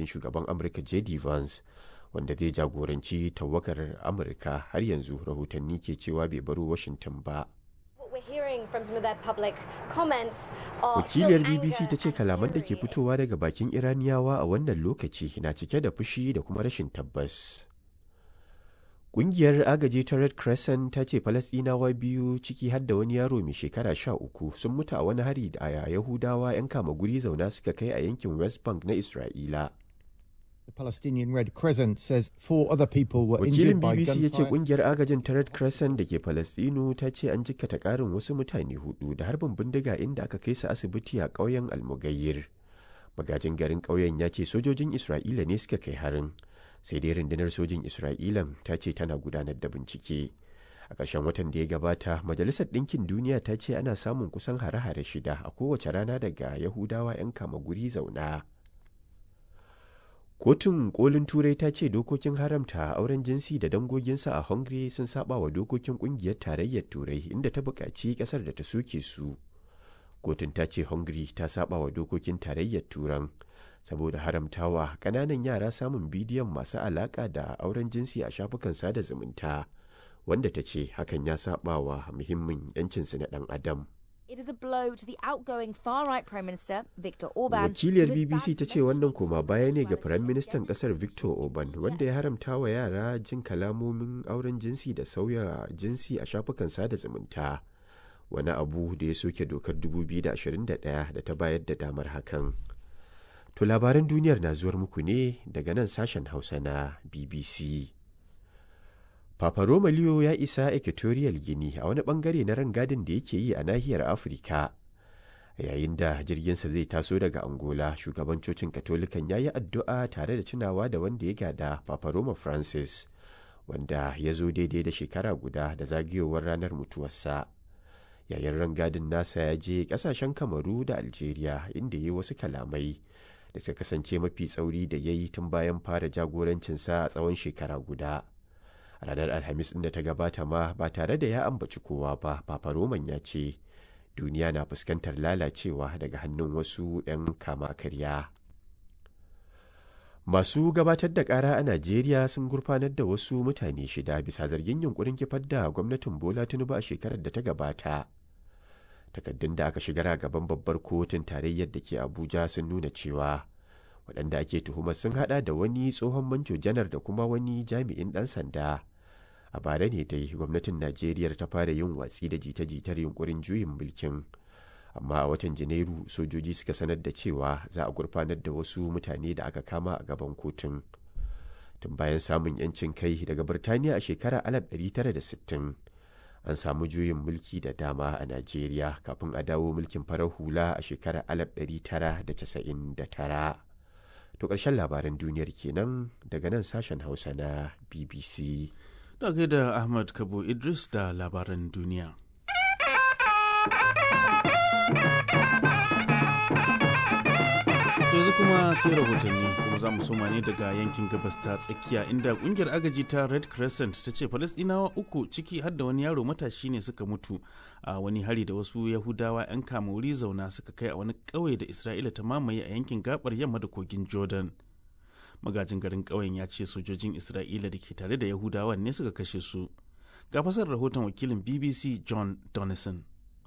shugaban Amurka J.D. Vance wanda zai jagoranci tawagar Amurka har yanzu rahotanni ke cewa bai baro Washington ba. Wakiliyar BBC ta ce kalaman da ke fitowa daga bakin Iraniyawa a wannan lokaci na cike da fushi da kuma rashin tabbas. Ƙungiyar agaji ta Red Crescent ta ce Falasɗinawa biyu ciki har da wani yaro mai shekara 13 sun mutu a wani hari da Yahudawa 'yan kama guri zauna suka kai a yankin West Bank na Isra'ila. The Palestinian Red Crescent says 4 other people were Wakilin injured by BBC ya ce gunfire. kungiyar agajin ta Red Crescent da ke Falastinu ta ce an jikkata karin wasu mutane 4 da harbin bindiga inda aka kai su asibiti a ƙauyen Almugayyir. Magajin garin ƙauyen ya ce sojojin Isra'ila ne suka kai harin, sai dai rundunar sojin Isra'ilan ta ce tana gudanar da bincike. A ƙarshen watan da ya gabata, Majalisar Ɗinkin Duniya ta ce ana samun kusan hare-hare 6 a kowace rana daga Yahudawa 'yan kama guri zauna. Kotun kolin Turai ta ce dokokin haramta auren jinsi da dangoginsa a Hungary sun saba wa dokokin kungiyar tarayyar Turai inda ta buƙaci ƙasar da ta soke su. Kotun ta ce Hungary ta saba wa dokokin tarayyar Turan saboda haramtawa ƙananan yara samun bidiyon masu alaƙa da auren jinsi a shafukan sada zumunta, wanda ta ce hakan ya saba wa muhimmin 'yancinsu na ɗan adam. It is a blow to the outgoing far-right Prime Minister, Viktor Orban. Wakiliyar BBC ta ce wannan koma baya ne ga Firayim Ministan kasar Viktor Orban, wanda ya haramta wa yara jin kalamomin auren jinsi da sauya jinsi a shafukan sada zumunta. Wani abu da ya soke dokar 2021 da ta bayar da damar hakan. To labaran duniyar na zuwar muku ne daga nan sashen Hausa na BBC. Papa Roma Leo ya isa Equatorial Guinea a wani bangare na rangadin da yake yi a nahiyar Afirka. Yayin da jirginsa zai taso daga Angola, shugaban cocin Katolikan ya yi addu'a tare da tunawa da wanda ya gada Papa Roma Francis, wanda ya zo daidai da shekara guda da zagayowar ranar mutuwarsa. Yayin rangadin nasa ya je kasashen Kamaru da Algeria inda ya yi wasu kalamai da suka kasance mafi tsauri da ya yi tun bayan fara jagorancinsa a tsawon shekara guda. A ranar Alhamis ɗin da ta gabata ma ba tare da ya ambaci kowa ba, Papa Roman ya ce duniya na fuskantar lalacewa daga hannun wasu 'yan kama karya. Masu gabatar da ƙara a Najeriya sun gurfanar da wasu mutane 6 bisa zargin yunkurin kifar da gwamnatin Bola Tinubu a shekarar da ta gabata. Takaddun da aka shigar a gaban babbar kotun tarayyar da ke Abuja sun nuna cewa waɗanda ake tuhumar sun haɗa da wani tsohon manjo janar da kuma wani jami'in ɗan sanda. A bara ne dai gwamnatin Najeriya ta fara yin watsi da jita-jitar yunkurin juyin mulkin, amma a watan Janairu sojoji suka sanar da cewa za a gurfanar da wasu mutane da aka kama a gaban kotun. Tun bayan samun 'yancin kai daga Birtaniya a shekarar 1960, an samu juyin mulki da dama a Najeriya kafin a dawo mulkin farar hula a shekarar 1999. To ƙarshen labaran duniyar kenan daga nan sashen Hausa na BBC. Da gaida Ahmad Kabo Idris da labaran duniya. Yanzu kuma sai rahotanni, kuma za mu soma ne daga yankin gabas ta tsakiya inda kungiyar agaji ta Red Crescent ta ce Falasɗinawa 3 ciki har da wani yaro matashi ne suka mutu a wani hari da wasu Yahudawa 'yan kama wuri zauna suka kai a wani ƙauye da Isra'ila ta mamaye a yankin gabar yamma da kogin Jordan. Magajin garin ƙauyen ya ce sojojin Isra'ila da ke tare da Yahudawan ne suka kashe su. Ga fasar rahoton wakilin BBC John Donison.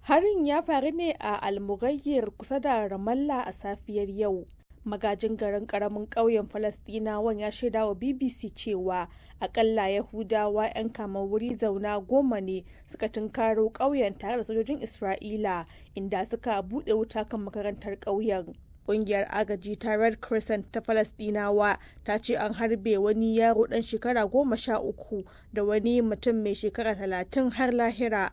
Harin ya faru ne a Almugayyir kusa da Ramallah a safiyar yau. Magajin garin karamin ƙauyen Falasɗinawan ya shaida wa BBC cewa akalla Yahudawa 'yan kama wuri zauna 10 ne suka tunkaro ƙauyen tare da sojojin Isra'ila, inda suka buɗe wuta kan makarantar ƙauyen. Ƙungiyar agaji ta Red Crescent ta Falasɗinawa ta ce an harbe wani yaro ɗan shekara 13 da wani mutum mai shekara 30 har lahira.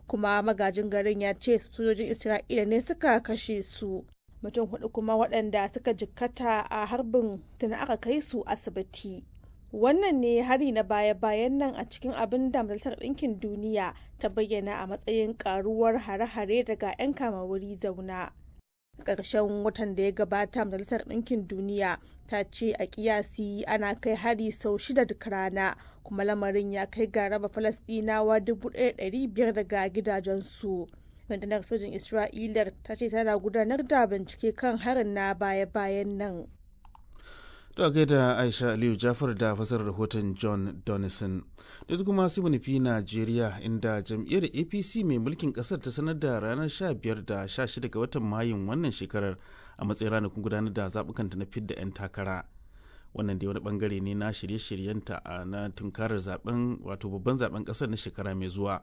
Kuma magajin garin ya ce sojojin Isra'ila ne suka kashe su. Mutum 4 kuma waɗanda suka jikkata a harbin tuna aka kai su asibiti. Wannan ne hari na baya-bayan nan a cikin abin da Majalisar Ɗinkin Duniya ta bayyana a matsayin ƙaruwar hare-hare daga 'yan kama wuri zauna. Ƙarshen watan da ya gabata Majalisar Ɗinkin Duniya ta ce a kiyasi ana kai hari sau 6 duk rana, kuma lamarin ya kai ga raba Falasɗinawa 1,500 daga gidajensu. Rundunar sojin Isra'ila ta ce tana gudanar da bincike kan harin na baya-bayan nan. To gaida Aisha Aliyu Jafar da fasar rahoton John Donison. Da kuma sai mu nufi Najeriya inda jam'iyyar APC mai mulkin kasar ta sanar da ranar 15 da 16 ga watan Mayun wannan shekarar a matsayin ranakun gudanar da zaɓukanta na fidda 'yan takara. Wannan dai wani bangare ne na shirye-shiryenta na tunkarar zaben wato babban zaben kasar na shekara mai zuwa.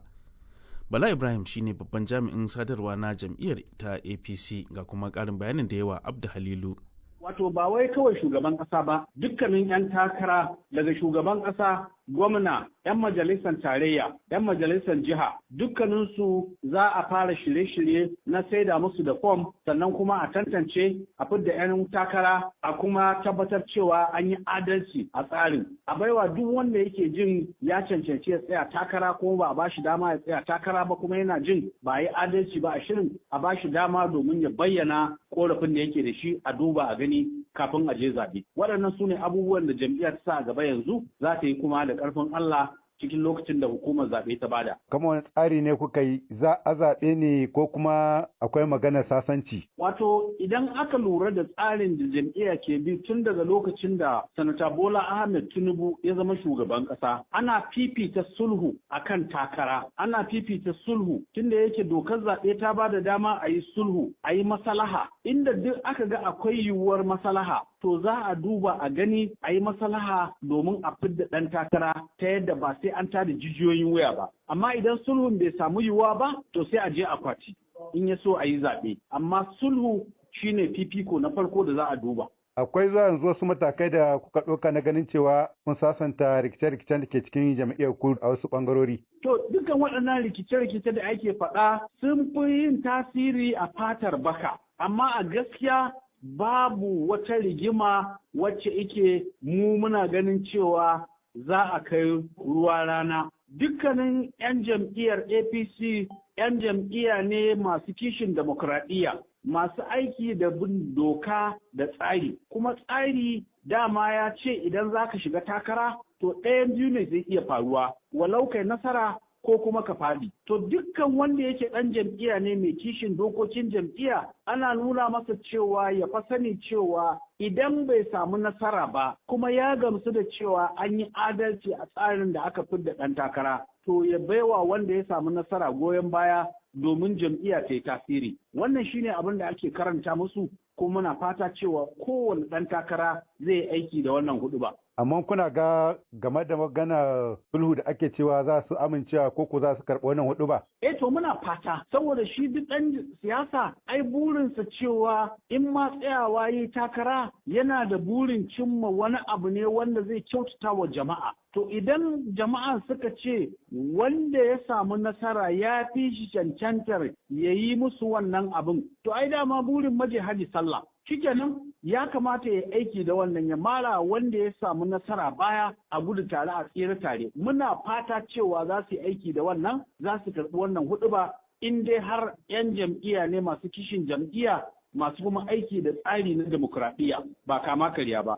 Bala Ibrahim shine babban jami'in sadarwa na jam'iyyar ta APC ga kuma ƙarin bayanin da yawa Abdu Halilu. Wato ba wai kawai shugaban ƙasa ba, dukkanin 'yan takara daga shugaban ƙasa, gwamna, 'yan majalisar tarayya, 'yan majalisar jiha, dukkaninsu za a fara shirye-shirye na saida musu da fom, sannan kuma a tantance a fidda 'yan takara, a kuma tabbatar cewa an yi adalci a tsarin. A baiwa duk wanda yake jin ya cancanci ya tsaya takara kuma ba a bashi dama ya tsaya takara ba kuma yana jin ba a yi adalci ba a shirin a bashi dama domin ya bayyana korafin da yake da shi a duba a gani kafin a je zaɓe. Waɗannan su ne abubuwan da jam'iyyar ta sa a gaba yanzu za ta yi kuma da ƙarfin Allah cikin lokacin da hukumar zaɓe ta bada. Kama wani tsari ne kuka yi, za a zaɓe ne ko kuma akwai maganar sasanci? Wato idan aka lura da tsarin da jam'iyya ke bi tun daga lokacin da Sanata Bola Ahmed Tinubu ya zama shugaban ƙasa, ana fifita sulhu akan takara, ana fifita sulhu tunda yake dokar zaɓe ta ba da dama a yi sulhu, a yi maslaha, inda duk aka ga akwai yiwuwar maslaha to za a duba a gani a yi maslaha domin a fidda ɗan takara ta yadda ba sai an tada jijiyoyin wuya ba. Amma idan sulhun bai samu yiwuwa ba to sai a je akwati in ya so a yi zaɓe. Amma sulhu shine fifiko na farko da za a duba. Akwai zuwa yanzu wasu matakai da kuka ɗauka na ganin cewa kun sasanta rikice-rikicen da ke cikin jam'iyyar ku a wasu ɓangarori. To dukkan waɗannan rikice-rikice da ake faɗa sun fi yin tasiri a fatar baka. Amma a gaskiya babu wata rigima wacce ike mu muna ganin cewa za a kai ruwa rana. Dukkanin 'yan jam'iyyar APC 'yan jam'iyya ne masu kishin demokradiyya, masu aiki da bin doka da tsari. Kuma tsari dama ya ce idan za ka shiga takara to ɗayan biyu ne zai iya faruwa, walau kai nasara ko kuma ka faɗi. To dukkan wanda yake ɗan jam'iyya ne mai kishin dokokin jam'iyya ana nuna masa cewa ya fa sani cewa idan bai samu nasara ba kuma ya gamsu da cewa an yi adalci a tsarin da aka fidda ɗan takara to ya baiwa wanda ya samu nasara goyon baya domin jam'iyya ta yi tasiri. Wannan shine abin da ake karanta musu kuma muna fata cewa kowane ɗan takara zai yi aiki da wannan huɗuba. Amma kuna ga game da magana sulhu da ake cewa za su amincewa ko ko za su karɓi wannan huɗuba? To muna fata saboda shi duk ɗan siyasa ai burinsa cewa in ma tsayawa yi takara yana da burin cimma wani abu ne wanda zai kyautata wa jama'a. To idan jama'a suka ce wanda ya samu nasara ya fi shi cancantar ya yi musu wannan abin, to ai dama burin maje haji sallah. Shikenan ya kamata ya aiki da wannan ya mara wanda ya samu nasara baya a gudu tare a tsere tare. Muna fata cewa za su yi aiki da wannan, za su karɓi wannan huɗuba in dai har 'yan jam'iyya ne masu kishin jam'iyya masu kuma aiki da tsari na demokuraɗiyya ba kama karya ba.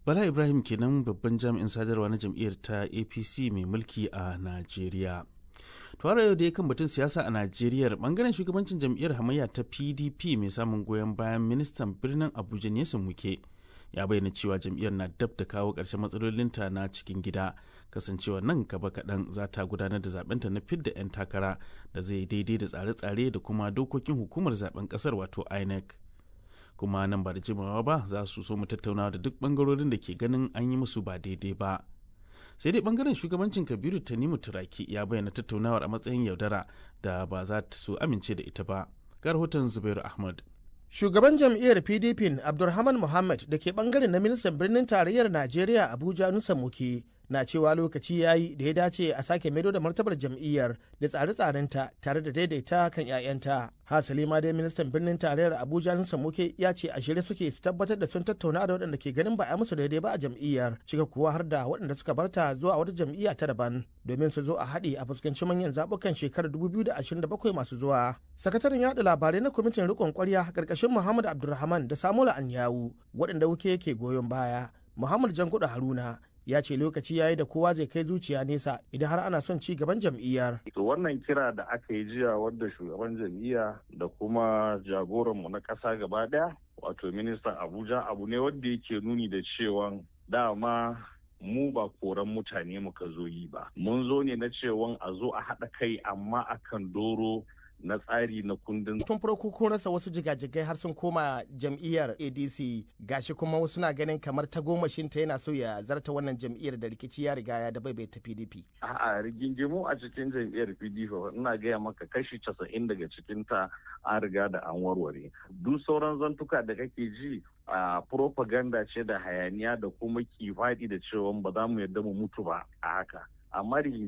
Bala Ibrahim kenan babban jami'in sadarwa na jam'iyyar ta APC mai mulki a Najeriya. Tuwara yau da ya kan batun siyasa a Najeriya bangaren shugabancin jam'iyyar hamayya ta PDP mai samun goyon bayan ministan birnin Abuja Nyesom Wike ya bayyana cewa jam'iyyar na dab da kawo ƙarshen matsalolinta na cikin gida kasancewa nan gaba kaɗan za ta gudanar da zabenta na fidda 'yan takara da zai daidai da tsare-tsare da kuma dokokin hukumar zaben ƙasar wato INEC. Kuma nan ba da jimawa ba za su so mu tattaunawa da duk bangarorin da ke ganin an yi musu ba daidai ba. Sai dai bangaren shugabancin Kabiru Tanimu Turaki ya bayyana tattaunawar a matsayin yaudara da ba za su amince da ita ba. Ga rahoton Zubairu Ahmad. Shugaban jam'iyyar PDP Abdulrahman Muhammad da ke bangaren na ministan birnin tarayyar Najeriya Abuja Nusa Muke na cewa lokaci ya yi da ya dace a sake maido da martabar jam'iyyar da tsare-tsarenta tare da daidaita kan 'ya'yanta. Hasali ma dai ministan birnin tarayyar Abuja Nusa Muke ya ce a shirye suke su tabbatar da sun tattauna da waɗanda ke ganin ba a musu daidai ba a jam'iyyar, cika kuwa har da waɗanda suka barta zuwa wata jam'iyya ta daban domin su zo a haɗe a fuskanci manyan zaɓukan shekarar 2027 masu zuwa. Sakataren yaɗa labarai na kwamitin riƙon ƙwarya ƙarƙashin Muhammad Abdulrahman da Samuel Anyawu waɗanda Wuke ke goyon baya, Muhammad Jangudu Haruna ya ce lokaci yayi da kowa zai kai zuciya nesa idan har ana son ci gaban jam'iyyar. To wannan kira da aka yi jiya wadda shugaban jam'iyya da kuma jagoranmu na ƙasa gaba ɗaya wato ministan Abuja, abu ne wanda yake nuni da cewa dama mu ba koran mutane muka zo yi ba. Mun zo ne na cewa a zo a haɗa kai amma akan doro na tsari na kundin. Tun farko kun rasa wasu jigajigai har sun koma jam'iyyar ADC, gashi kuma wasu na ganin kamar tagomashinta yana so ya zarta wannan jam'iyyar da rikici ya riga ya da bai ta PDP. A'a, rigingimu a cikin jam'iyyar PDP ina gaya maka kashi 90 daga cikinta an riga da an warware. Duk sauran zantuka da kake ji a propaganda ce da hayaniya da kuma kifaɗi da cewa ba za mu yarda mu mutu ba a haka. Amma